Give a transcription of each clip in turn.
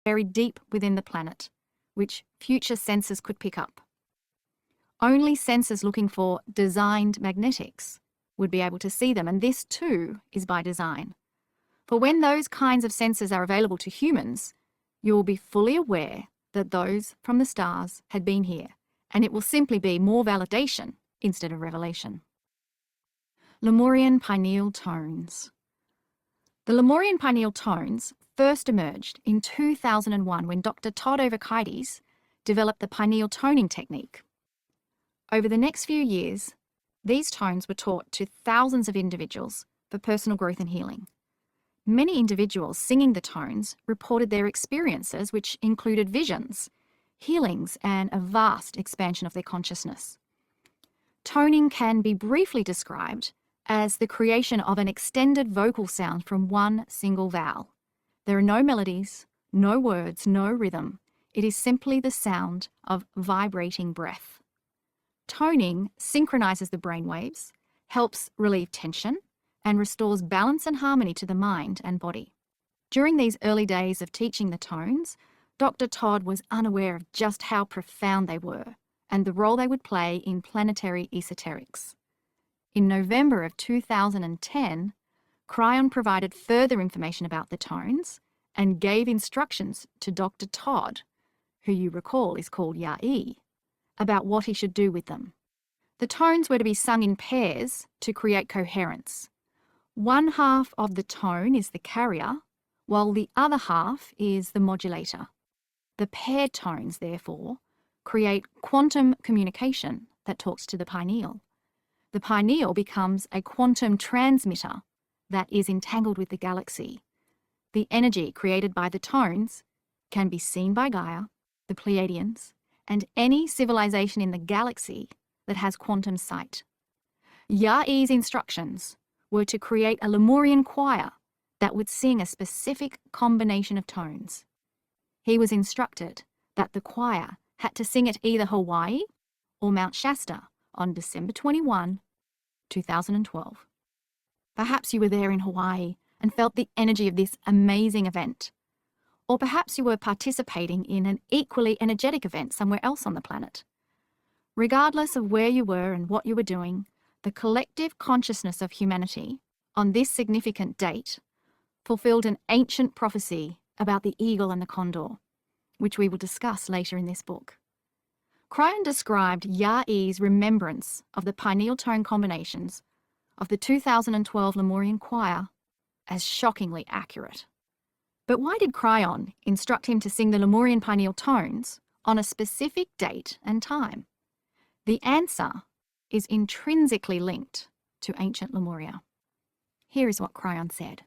buried deep within the planet, which future sensors could pick up. Only sensors looking for designed magnetics would be able to see them, and this too is by design. For when those kinds of sensors are available to humans, you will be fully aware that those from the stars had been here, and it will simply be more validation instead of revelation. Lemurian pineal tones. The Lemurian pineal tones first emerged in 2001 when Dr. ᎠᎠᎰᎥ developed the pineal toning technique. Over the next few years, these tones were taught to thousands of individuals for personal growth and healing. Many individuals singing the tones reported their experiences, which included visions, healings, and a vast expansion of their consciousness. Toning can be briefly described as the creation of an extended vocal sound from one single vowel. There are no melodies, no words, no rhythm. It is simply the sound of vibrating breath. Toning synchronizes the brainwaves, helps relieve tension, and restores balance and harmony to the mind and body. During these early days of teaching the tones, Dr. Todd was unaware of just how profound they were and the role they would play in planetary esoterics. In November of 2010, Cryon provided further information about the tones and gave instructions to Dr. Todd, who you recall is called ᎠᎰᎰ, about what he should do with them. The tones were to be sung in pairs to create coherence. One half of the tone is the carrier, while the other half is the modulator. The paired tones, therefore, create quantum communication that talks to the pineal. The pineal becomes a quantum transmitter that is entangled with the galaxy. The energy created by the tones can be seen by Gaia, the Pleiadians, and any civilization in the galaxy that has quantum sight. ᎠᎰ's instructions were to create a Lemurian choir that would sing a specific combination of tones. He was instructed that the choir had to sing at either Hawaii or Mount Shasta on December 21, 2012. Perhaps you were there in Hawaii and felt the energy of this amazing event. Or perhaps you were participating in an equally energetic event somewhere else on the planet. Regardless of where you were and what you were doing, the collective consciousness of humanity on this significant date fulfilled an ancient prophecy about the eagle and the condor, which we will discuss later in this book. Cryon described ᎠᎰ's remembrance of the pineal tone combinations of the 2012 Lemurian choir as shockingly accurate. But why did Cryon instruct him to sing the Lemurian pineal tones on a specific date and time? The answer is intrinsically linked to ancient Lemuria. Here is what Cryon said.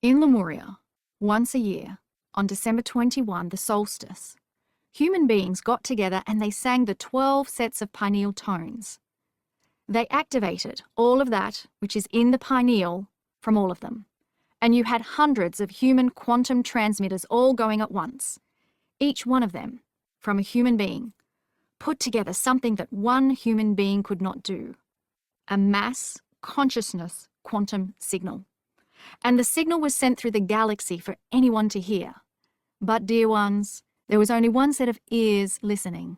In Lemuria, once a year, on December 21, the solstice, human beings got together and they sang the 12 sets of pineal tones. They activated all of that which is in the pineal from all of them. And you had hundreds of human quantum transmitters all going at once, each one of them from a human being, put together something that one human being could not do, a mass consciousness quantum signal. And the signal was sent through the galaxy for anyone to hear. But, dear ones, there was only one set of ears listening.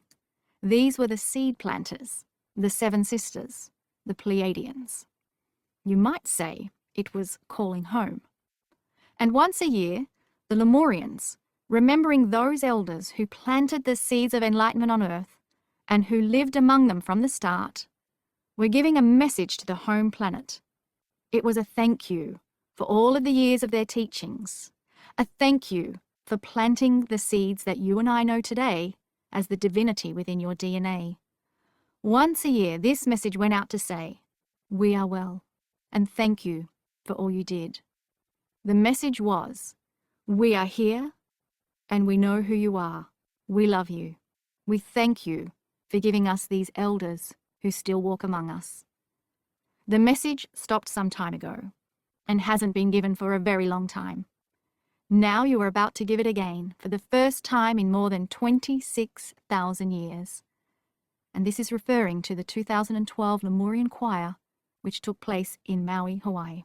These were the seed planters, the seven sisters, the Pleiadians. You might say it was calling home. And once a year, the Lemurians, remembering those elders who planted the seeds of enlightenment on earth and who lived among them from the start, were giving a message to the home planet. It was a thank you for all of the years of their teachings, a thank you for planting the seeds that you and I know today as the divinity within your DNA. Once a year, this message went out to say, we are well, and thank you for all you did. The message was, we are here, and we know who you are. We love you. We thank you for giving us these elders who still walk among us. The message stopped some time ago, and hasn't been given for a very long time. Now you are about to give it again for the first time in more than 26,000 years. And this is referring to the 2012 Lemurian choir, which took place in Maui, Hawaii.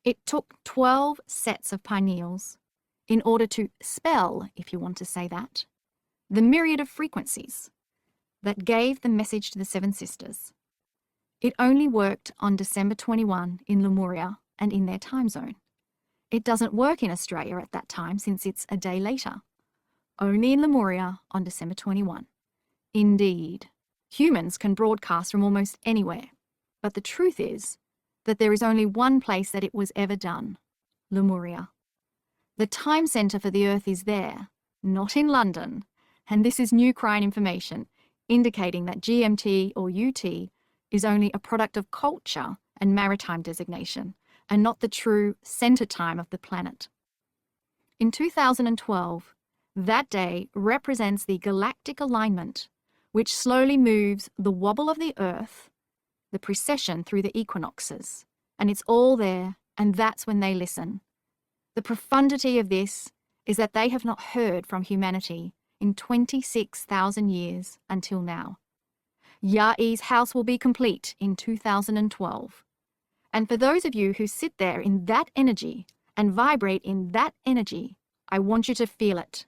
It took 12 sets of pineals in order to spell, if you want to say that, the myriad of frequencies that gave the message to the Seven Sisters. It only worked on December 21 in Lemuria and in their time zone. It doesn't work in Australia at that time since it's a day later. Only in Lemuria on December 21. Indeed, humans can broadcast from almost anywhere, but the truth is that there is only one place that it was ever done, Lemuria. The time centre for the Earth is there, not in London, and this is new Crine information, indicating that GMT or UT is only a product of culture and maritime designation, and not the true centre time of the planet. In 2012, that day represents the galactic alignment, which slowly moves the wobble of the Earth, the precession through the equinoxes, and it's all there, and that's when they listen. The profundity of this is that they have not heard from humanity in 26,000 years until now. Ya'i's house will be complete in 2012. And for those of you who sit there in that energy and vibrate in that energy, I want you to feel it,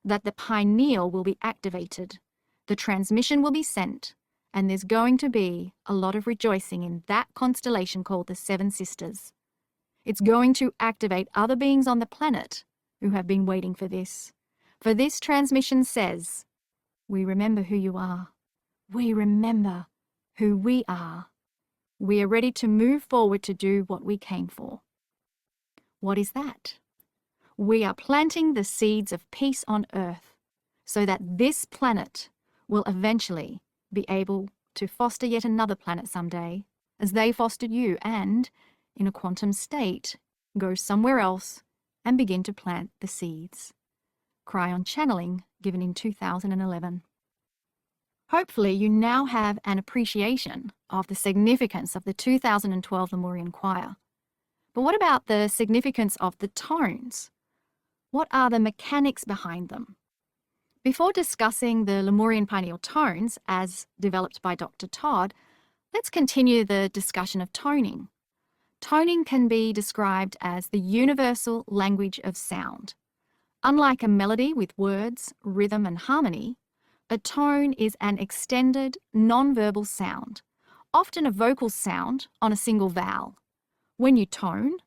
that the pineal will be activated, the transmission will be sent, and there's going to be a lot of rejoicing in that constellation called the Seven Sisters. It's going to activate other beings on the planet who have been waiting for this. For this transmission says, we remember who you are. We remember who we are. We are ready to move forward to do what we came for. What is that? We are planting the seeds of peace on Earth so that this planet will eventually be able to foster yet another planet someday, as they fostered you, and, in a quantum state, go somewhere else and begin to plant the seeds. Cryon channeling given in 2011. Hopefully you now have an appreciation of the significance of the 2012 Lemurian choir. But what about the significance of the tones? What are the mechanics behind them? Before discussing the Lemurian pineal tones as developed by Dr. Todd, let's continue the discussion of toning. Toning can be described as the universal language of sound. Unlike a melody with words, rhythm, and harmony, a tone is an extended, non-verbal sound, often a vocal sound on a single vowel. When you tone,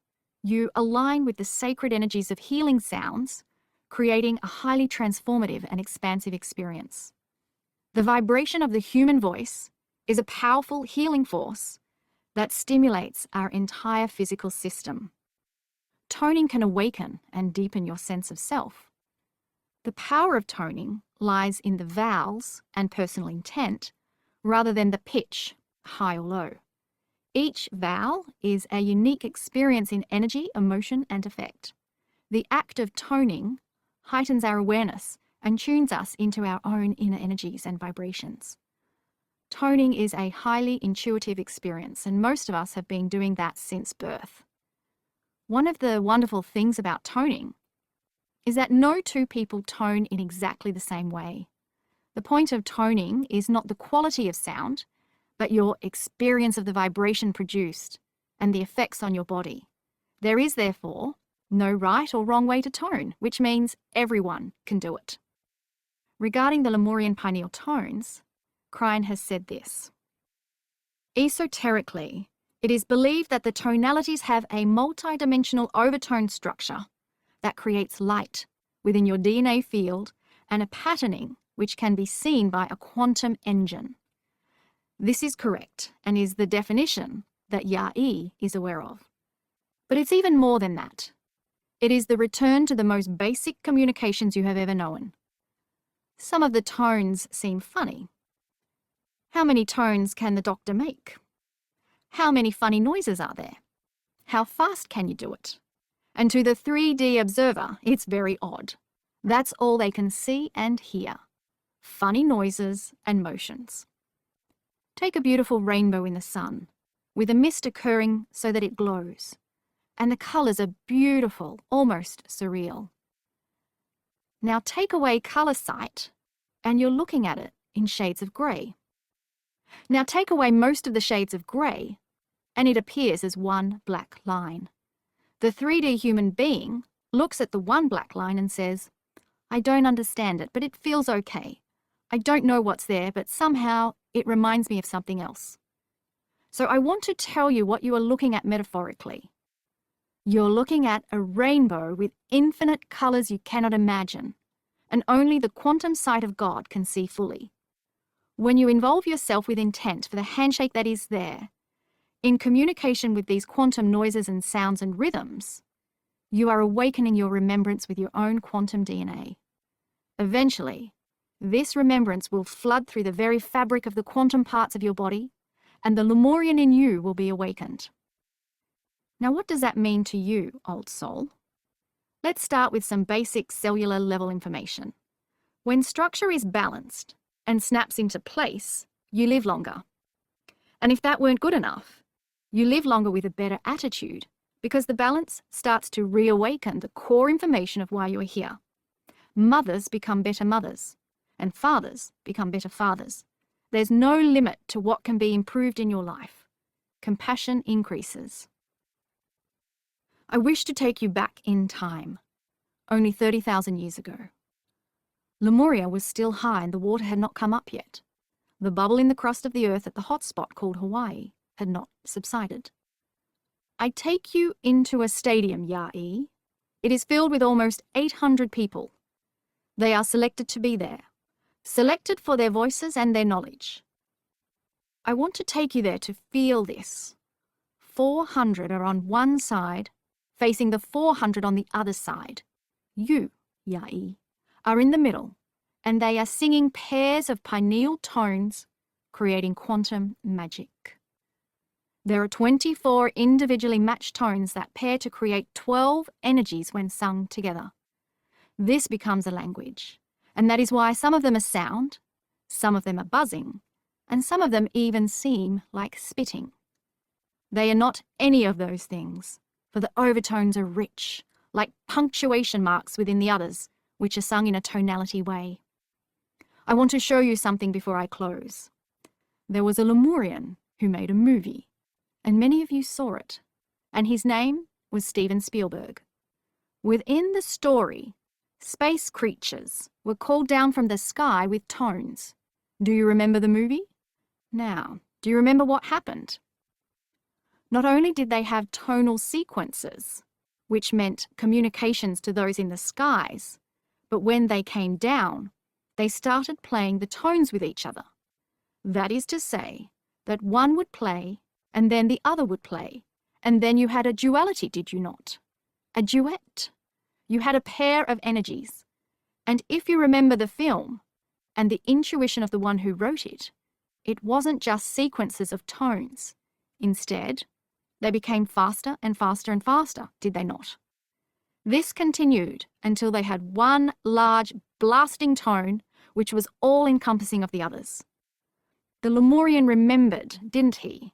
you align with the sacred energies of healing sounds, creating a highly transformative and expansive experience. The vibration of the human voice is a powerful healing force that stimulates our entire physical system. Toning can awaken and deepen your sense of self. The power of toning lies in the vowels and personal intent rather than the pitch, high or low. Each vowel is a unique experience in energy, emotion, and effect. The act of toning heightens our awareness and tunes us into our own inner energies and vibrations. Toning is a highly intuitive experience, and most of us have been doing that since birth. One of the wonderful things about toning is that no two people tone in exactly the same way. The point of toning is not the quality of sound, but your experience of the vibration produced and the effects on your body. There is, therefore, no right or wrong way to tone, which means everyone can do it. Regarding the Lemurian pineal tones, Crine has said this. Esoterically, it is believed that the tonalities have a multidimensional overtone structure that creates light within your DNA field and a patterning which can be seen by a quantum engine. This is correct and is the definition that Ya'i is aware of. But it's even more than that. It is the return to the most basic communications you have ever known. Some of the tones seem funny. How many tones can the doctor make? How many funny noises are there? How fast can you do it? And to the 3D observer, it's very odd. That's all they can see and hear. Funny noises and motions. Take a beautiful rainbow in the sun, with a mist occurring so that it glows. And the colours are beautiful, almost surreal. Now take away colour sight, and you're looking at it in shades of grey. Now take away most of the shades of grey, and it appears as one black line. The 3D human being looks at the one black line and says, I don't understand it, but it feels okay. I don't know what's there, but somehow it reminds me of something else. So I want to tell you what you are looking at metaphorically. You're looking at a rainbow with infinite colors you cannot imagine, and only the quantum sight of God can see fully. When you involve yourself with intent for the handshake that is there, in communication with these quantum noises and sounds and rhythms, you are awakening your remembrance with your own quantum DNA. Eventually, this remembrance will flood through the very fabric of the quantum parts of your body, and the Lemurian in you will be awakened. Now, what does that mean to you, old soul? Let's start with some basic cellular level information. When structure is balanced and snaps into place, you live longer. And if that weren't good enough, you live longer with a better attitude, because the balance starts to reawaken the core information of why you are here. Mothers become better mothers, and fathers become better fathers. There's no limit to what can be improved in your life. Compassion increases. I wish to take you back in time, only 30,000 years ago. Lemuria was still high and the water had not come up yet. The bubble in the crust of the earth at the hot spot called Hawaii had not subsided. I take you into a stadium, Ya'i. It is filled with almost 800 people. They are selected to be there, selected for their voices and their knowledge. I want to take you there to feel this. 400 are on one side, facing the 400 on the other side. You, Ya'i, are in the middle, and they are singing pairs of pineal tones, creating quantum magic. There are 24 individually matched tones that pair to create 12 energies when sung together. This becomes a language, and that is why some of them are sound, some of them are buzzing, and some of them even seem like spitting. They are not any of those things, for the overtones are rich, like punctuation marks within the others, which are sung in a tonality way. I want to show you something before I close. There was a Lemurian who made a movie, and many of you saw it, and his name was Steven Spielberg. Within the story, space creatures were called down from the sky with tones. Do you remember the movie? Now, do you remember what happened? Not only did they have tonal sequences, which meant communications to those in the skies, but when they came down, they started playing the tones with each other. That is to say, that one would play, and then the other would play, and then you had a duality, did you not? A duet. You had a pair of energies. And if you remember the film, and the intuition of the one who wrote it, it wasn't just sequences of tones. Instead, they became faster and faster and faster, did they not? This continued until they had one large blasting tone, which was all-encompassing of the others. The Lemurian remembered, didn't he?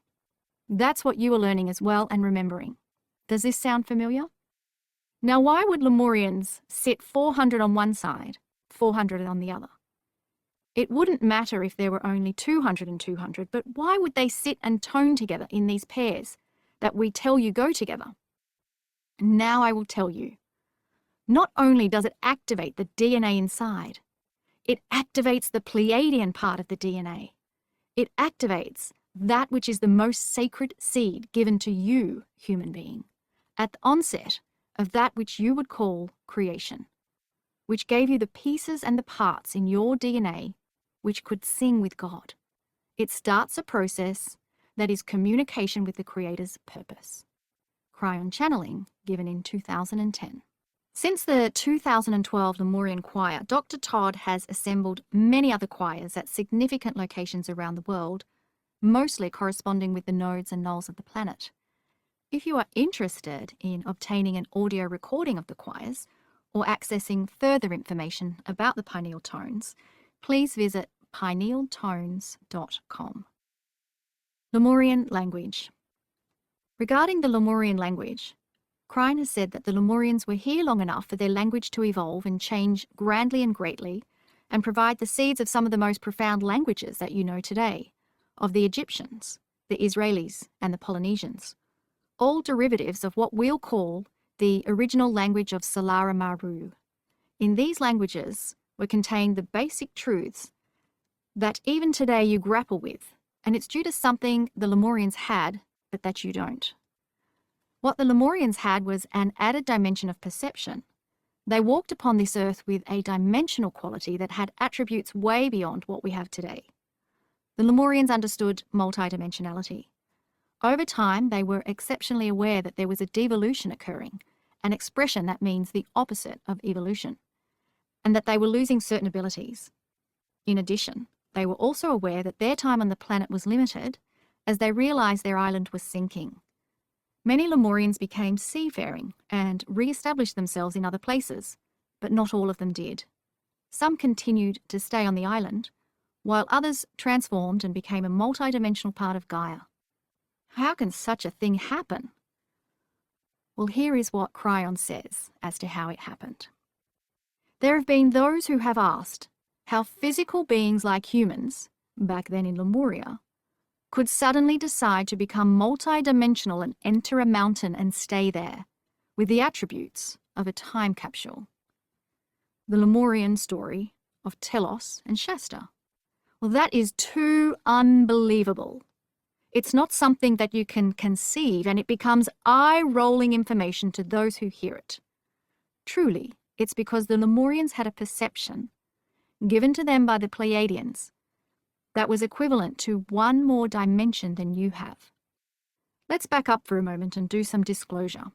That's what you are learning as well and remembering. Does this sound familiar? Now, why would Lemurians sit 400 on one side, 400 on the other? It wouldn't matter if there were only 200 and 200, but why would they sit and tone together in these pairs that we tell you go together? Now I will tell you. Not only does it activate the DNA inside, it activates the Pleiadian part of the DNA. It activates that which is the most sacred seed given to you, human being, at the onset of that which you would call creation, which gave you the pieces and the parts in your DNA which could sing with God. It starts a process that is communication with the Creator's purpose. Cryon channeling given in 2010. Since the 2012 Lemurian Choir, Dr. Todd has assembled many other choirs at significant locations around the world, mostly corresponding with the nodes and nulls of the planet. If you are interested in obtaining an audio recording of the choirs or accessing further information about the pineal tones, please visit pinealtones.com. Lemurian language. Regarding the Lemurian language, Cryon has said that the Lemurians were here long enough for their language to evolve and change grandly and greatly and provide the seeds of some of the most profound languages that you know today, of the Egyptians, the Israelis, and the Polynesians, all derivatives of what we'll call the original language of ᎠᎠᎰᎥ. In these languages were contained the basic truths that even today you grapple with, and it's due to something the Lahmoorians had, but that you don't. What the Lahmoorians had was an added dimension of perception. They walked upon this earth with a dimensional quality that had attributes way beyond what we have today. The Lahmoorians understood multidimensionality. Over time, they were exceptionally aware that there was a devolution occurring, an expression that means the opposite of evolution, and that they were losing certain abilities. In addition, they were also aware that their time on the planet was limited as they realized their island was sinking. Many Lahmoorians became seafaring and re-established themselves in other places, but not all of them did. Some continued to stay on the island, while others transformed and became a multidimensional part of Gaia. How can such a thing happen? Well, here is what ᎠᎠᎰᎥ says as to how it happened. There have been those who have asked how physical beings like humans, back then in Lemuria, could suddenly decide to become multidimensional and enter a mountain and stay there, with the attributes of a time capsule. The Lemurian story of Telos and Shasta. Well, that is too unbelievable. It's not something that you can conceive, and it becomes eye-rolling information to those who hear it. Truly, it's because the Lemurians had a perception given to them by the Pleiadians that was equivalent to one more dimension than you have. Let's back up for a moment and do some disclosure.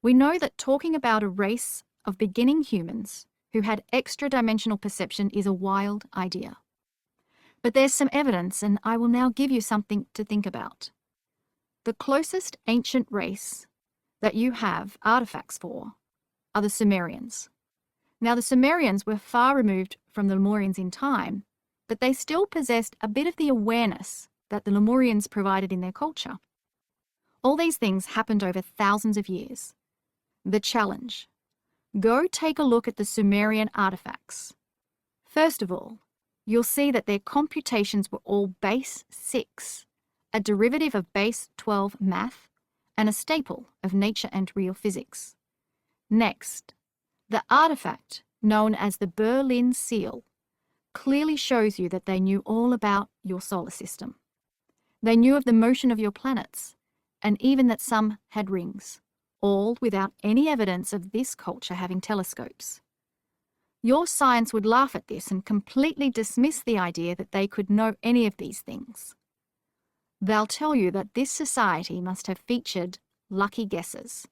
We know that talking about a race of beginning humans who had extra-dimensional perception is a wild idea. But there's some evidence, and I will now give you something to think about. The closest ancient race that you have artifacts for are the Sumerians. Now, the Sumerians were far removed from the Lemurians in time, but they still possessed a bit of the awareness that the Lemurians provided in their culture. All these things happened over thousands of years. The challenge: go take a look at the Sumerian artifacts. First of all, you'll see that their computations were all base 6, a derivative of base 12 math, and a staple of nature and real physics. Next, the artifact known as the Berlin Seal clearly shows you that they knew all about your solar system. They knew of the motion of your planets, and even that some had rings, all without any evidence of this culture having telescopes. Your science would laugh at this and completely dismiss the idea that they could know any of these things. They'll tell you that this society must have featured lucky guesses.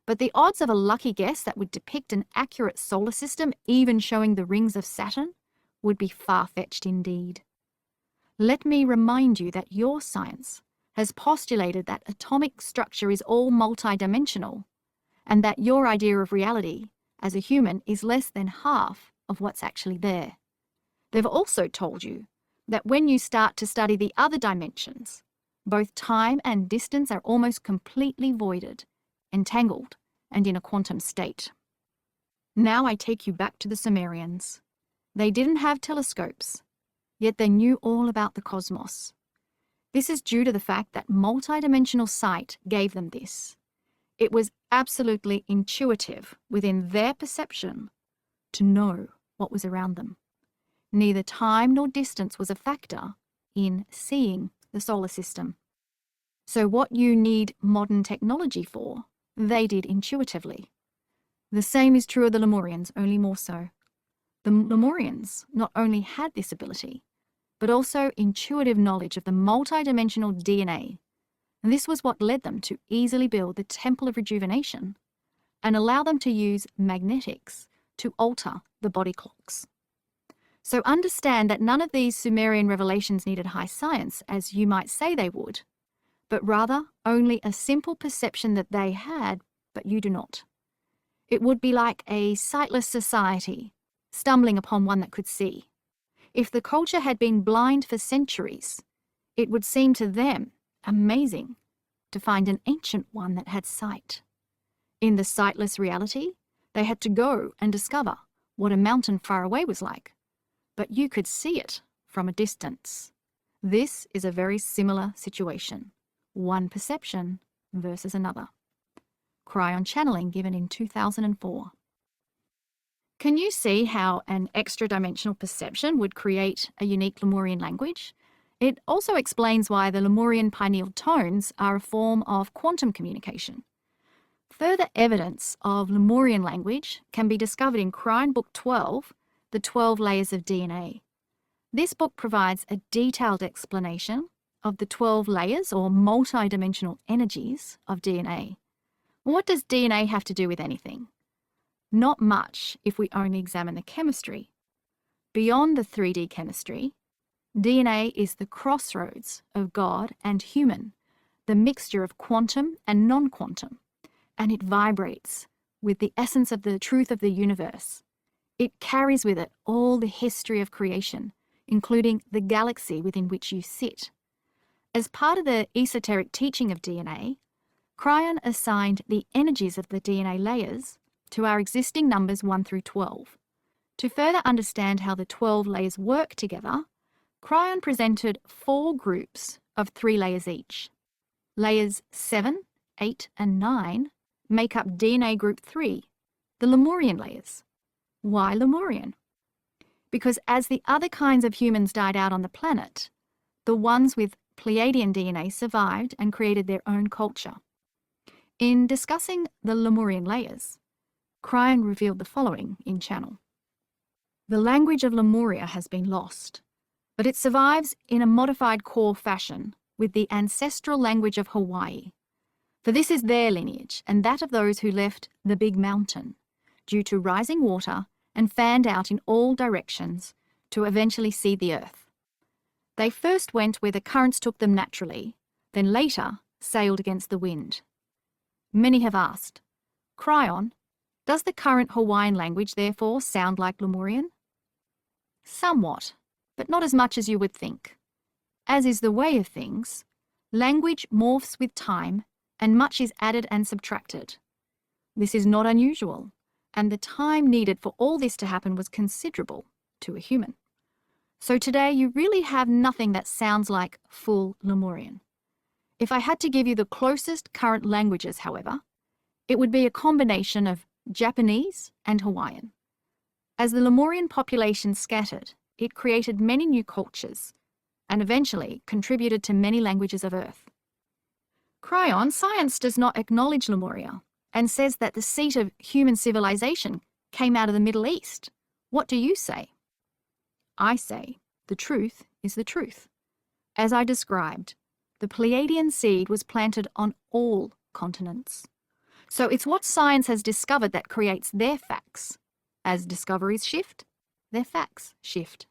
But the odds of a lucky guess that would depict an accurate solar system, even showing the rings of Saturn, would be far-fetched indeed. Let me remind you that your science has postulated that atomic structure is all multidimensional, and that your idea of reality as a human is less than half of what's actually there. They've also told you that when you start to study the other dimensions, both time and distance are almost completely voided, entangled, and in a quantum state. Now I take you back to the Sumerians. They didn't have telescopes, yet they knew all about the cosmos. This is due to the fact that multidimensional sight gave them this. It was absolutely intuitive within their perception to know what was around them. Neither time nor distance was a factor in seeing the solar system. So what you need modern technology for, they did intuitively. The same is true of the Lemurians, only more so. The Lemurians not only had this ability, but also intuitive knowledge of the multidimensional DNA. And this was what led them to easily build the Temple of Rejuvenation and allow them to use magnetics to alter the body clocks. So understand that none of these Sumerian revelations needed high science, as you might say they would, but rather only a simple perception that they had, but you do not. It would be like a sightless society stumbling upon one that could see. If the culture had been blind for centuries, it would seem to them amazing to find an ancient one that had sight. In the sightless reality, they had to go and discover what a mountain far away was like, but you could see it from a distance. This is a very similar situation, one perception versus another. cryon channeling given in 2004. Can you see how an extra-dimensional perception would create a unique Lemurian language? It also explains why the Lemurian pineal tones are a form of quantum communication. Further evidence of Lemurian language can be discovered in Cryon Book 12, The 12 Layers of DNA. This book provides a detailed explanation of the 12 layers or multi-dimensional energies of DNA. What does DNA have to do with anything? Not much if we only examine the chemistry. Beyond the 3D chemistry, DNA is the crossroads of God and human, the mixture of quantum and non-quantum, and it vibrates with the essence of the truth of the universe. It carries with it all the history of creation, including the galaxy within which you sit. As part of the esoteric teaching of DNA, Cryon assigned the energies of the DNA layers to our existing numbers 1 through 12. To further understand how the 12 layers work together, Cryon presented 4 groups of 3 layers each. Layers 7, 8, and 9 make up DNA group 3, the Lemurian layers. Why Lemurian? Because as the other kinds of humans died out on the planet, the ones with Pleiadian DNA survived and created their own culture. In discussing the Lemurian layers, Cryon revealed the following in Channel. The language of Lemuria has been lost, but it survives in a modified core fashion with the ancestral language of Hawaii. For this is their lineage and that of those who left the Big Mountain due to rising water and fanned out in all directions to eventually see the earth. They first went where the currents took them naturally, then later sailed against the wind. Many have asked, Cryon, does the current Hawaiian language therefore sound like Lemurian? Somewhat, but not as much as you would think. As is the way of things, language morphs with time and much is added and subtracted. This is not unusual, and the time needed for all this to happen was considerable to a human. So today you really have nothing that sounds like full Lemurian. If I had to give you the closest current languages, however, it would be a combination of Japanese and Hawaiian. As the Lemurian population scattered, it created many new cultures and eventually contributed to many languages of Earth. Cryon, science does not acknowledge Lemuria and says that the seat of human civilization came out of the Middle East. What do you say? I say the truth is the truth. As I described, the Pleiadian seed was planted on all continents. So it's what science has discovered that creates their facts. As discoveries shift, their facts shift.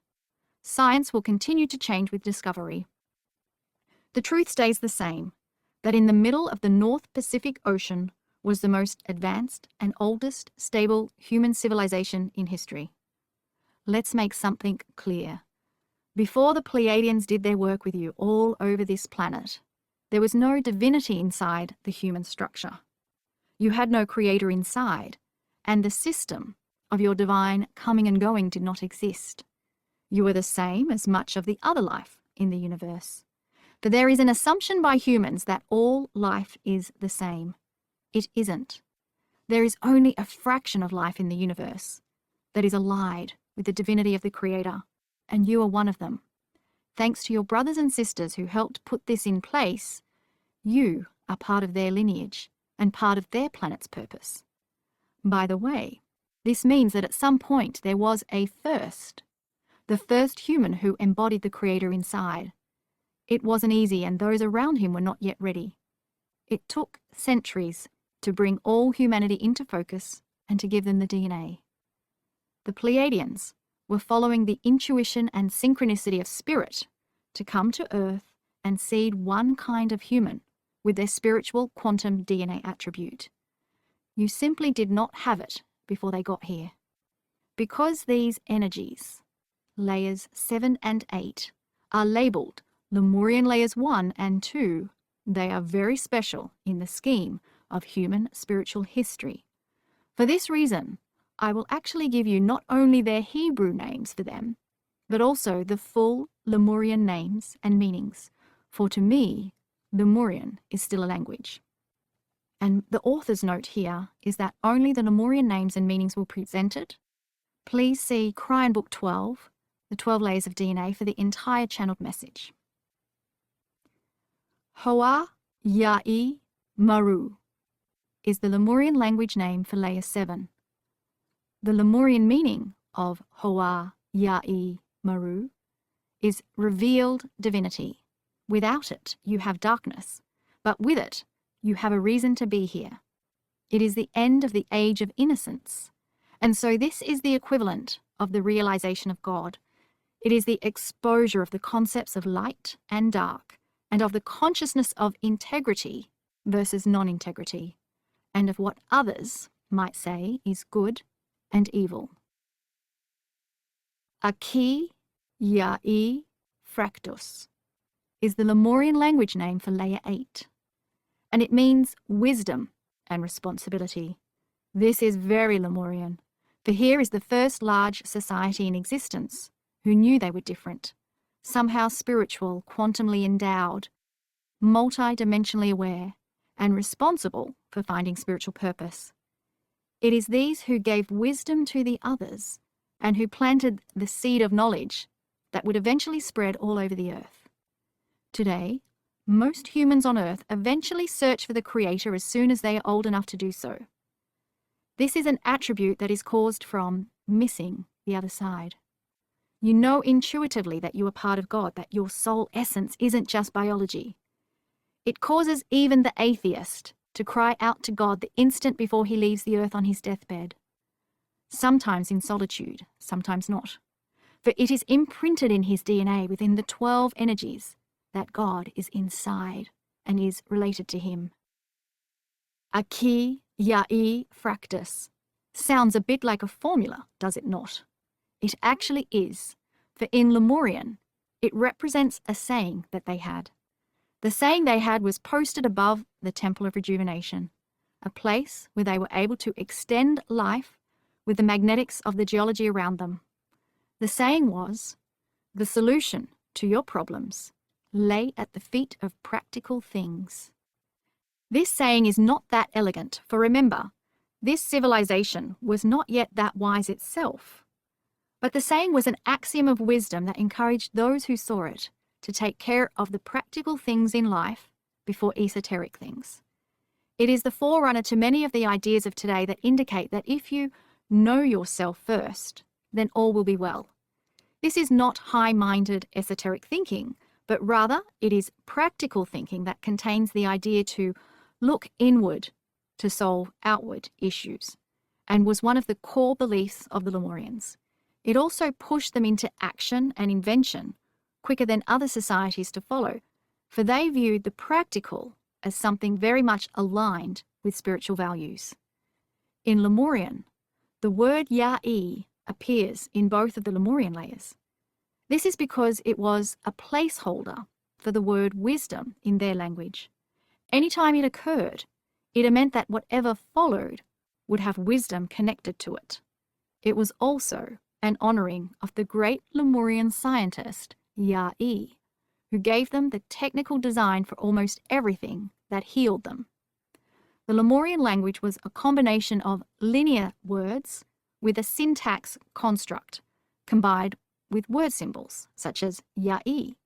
Science will continue to change with discovery. The truth stays the same, that in the middle of the North Pacific Ocean was the most advanced and oldest stable human civilization in history. Let's make something clear. Before the Pleiadians did their work with you all over this planet, there was no divinity inside the human structure. You had no creator inside, and the system of your divine coming and going did not exist. You were the same as much of the other life in the universe. For there is an assumption by humans that all life is the same. It isn't. There is only a fraction of life in the universe that is allied with the divinity of the Creator, and you are one of them. Thanks to your brothers and sisters who helped put this in place, you are part of their lineage and part of their planet's purpose. By the way, this means that at some point there was a first, the first human who embodied the Creator inside. It wasn't easy, and those around him were not yet ready. It took centuries to bring all humanity into focus and to give them the DNA. The Pleiadians were following the intuition and synchronicity of spirit to come to Earth and seed one kind of human with their spiritual quantum DNA attribute. You simply did not have it before they got here. Because these energies, layers 7 and 8, are labelled Lemurian layers 1 and 2, they are very special in the scheme of human spiritual history. For this reason, I will actually give you not only their Hebrew names for them, but also the full Lemurian names and meanings, for to me, Lemurian is still a language. And the author's note here is that only the Lemurian names and meanings were presented. Please see Cryon Book 12, The 12 Layers of DNA, for the entire channeled message. ᎠfruģᏰṕημα is the Lemurian language name for layer 7. The Lemurian meaning of ᎠfruģᏰṕημα is revealed divinity. Without it, you have darkness, but with it, you have a reason to be here. It is the end of the age of innocence, and so this is the equivalent of the realization of God. It is the exposure of the concepts of light and dark, and of the consciousness of integrity versus non-integrity, and of what others might say is good and evil. ᎠfruģᏰṕημα is the Lemurian language name for layer 8, and it means wisdom and responsibility. This is very Lemurian, for here is the first large society in existence who knew they were different, somehow spiritual, quantumly endowed, multi-dimensionally aware, and responsible for finding spiritual purpose. It is these who gave wisdom to the others and who planted the seed of knowledge that would eventually spread all over the earth. Today, most humans on earth eventually search for the Creator as soon as they are old enough to do so. This is an attribute that is caused from missing the other side. You know intuitively that you are part of God, that your soul essence isn't just biology. It causes even the atheist to cry out to God the instant before he leaves the earth on his deathbed. Sometimes in solitude, sometimes not. For it is imprinted in his DNA within the 12 energies that God is inside and is related to him. ᎠfruģᏰṕημα sounds a bit like a formula, does it not? It actually is, for in Lemurian, it represents a saying that they had. The saying they had was posted above the Temple of Rejuvenation, a place where they were able to extend life with the magnetics of the geology around them. The saying was, "The solution to your problems lay at the feet of practical things." This saying is not that elegant, for remember, this civilization was not yet that wise itself. But the saying was an axiom of wisdom that encouraged those who saw it to take care of the practical things in life before esoteric things. It is the forerunner to many of the ideas of today that indicate that if you know yourself first, then all will be well. This is not high-minded esoteric thinking, but rather it is practical thinking that contains the idea to look inward to solve outward issues, and was one of the core beliefs of the Lemurians. It also pushed them into action and invention quicker than other societies to follow, for they viewed the practical as something very much aligned with spiritual values. In Lemurian, the word Ya'i appears in both of the Lemurian layers. This is because it was a placeholder for the word wisdom in their language. Anytime it occurred, it meant that whatever followed would have wisdom connected to it. It was also an honoring of the great Lemurian scientist, Ya'i, who gave them the technical design for almost everything that healed them. The Lemurian language was a combination of linear words with a syntax construct combined with word symbols, such as Ya'i.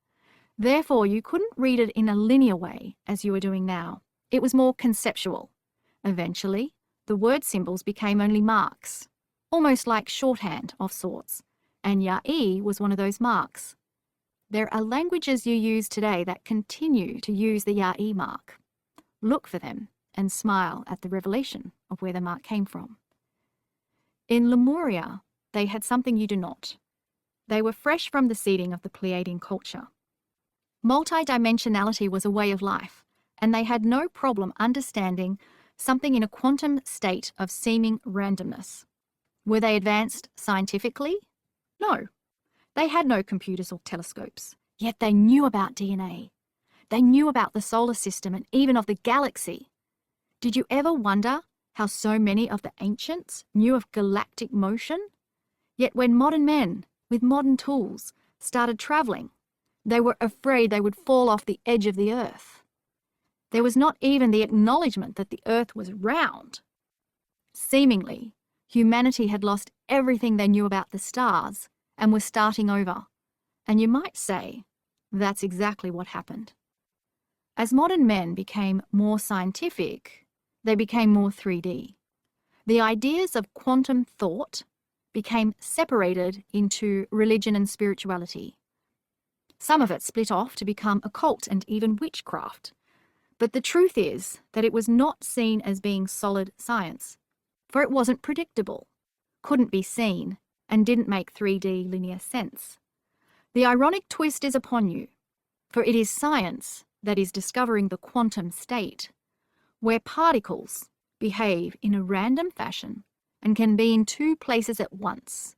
Therefore, you couldn't read it in a linear way as you are doing now. It was more conceptual. Eventually, the word symbols became only marks, almost like shorthand of sorts, and Ya'i was one of those marks. There are languages you use today that continue to use the Ya'i mark. Look for them and smile at the revelation of where the mark came from. In Lemuria, they had something you do not. They were fresh from the seeding of the Pleiadian culture. Multidimensionality was a way of life, and they had no problem understanding something in a quantum state of seeming randomness. Were they advanced scientifically? No. They had no computers or telescopes, yet they knew about DNA. They knew about the solar system and even of the galaxy. Did you ever wonder how so many of the ancients knew of galactic motion? Yet when modern men, with modern tools, started traveling, they were afraid they would fall off the edge of the earth. There was not even the acknowledgement that the earth was round. Seemingly, humanity had lost everything they knew about the stars and was starting over. And you might say that's exactly what happened. As modern men became more scientific, they became more 3D. The ideas of quantum thought became separated into religion and spirituality. Some of it split off to become occult and even witchcraft. But the truth is that it was not seen as being solid science, for it wasn't predictable, couldn't be seen, and didn't make 3D linear sense. The ironic twist is upon you, for it is science that is discovering the quantum state, where particles behave in a random fashion and can be in two places at once.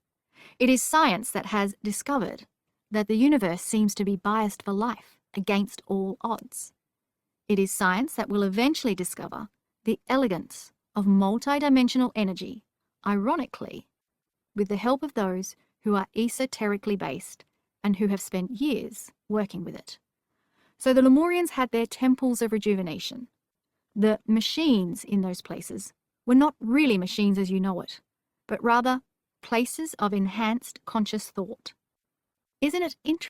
It is science that has discovered that the universe seems to be biased for life against all odds. It is science that will eventually discover the elegance of multidimensional energy, ironically, with the help of those who are esoterically based and who have spent years working with it. So the Lemurians had their temples of rejuvenation. The machines in those places were not really machines as you know it, but rather places of enhanced conscious thought. Isn't it interesting?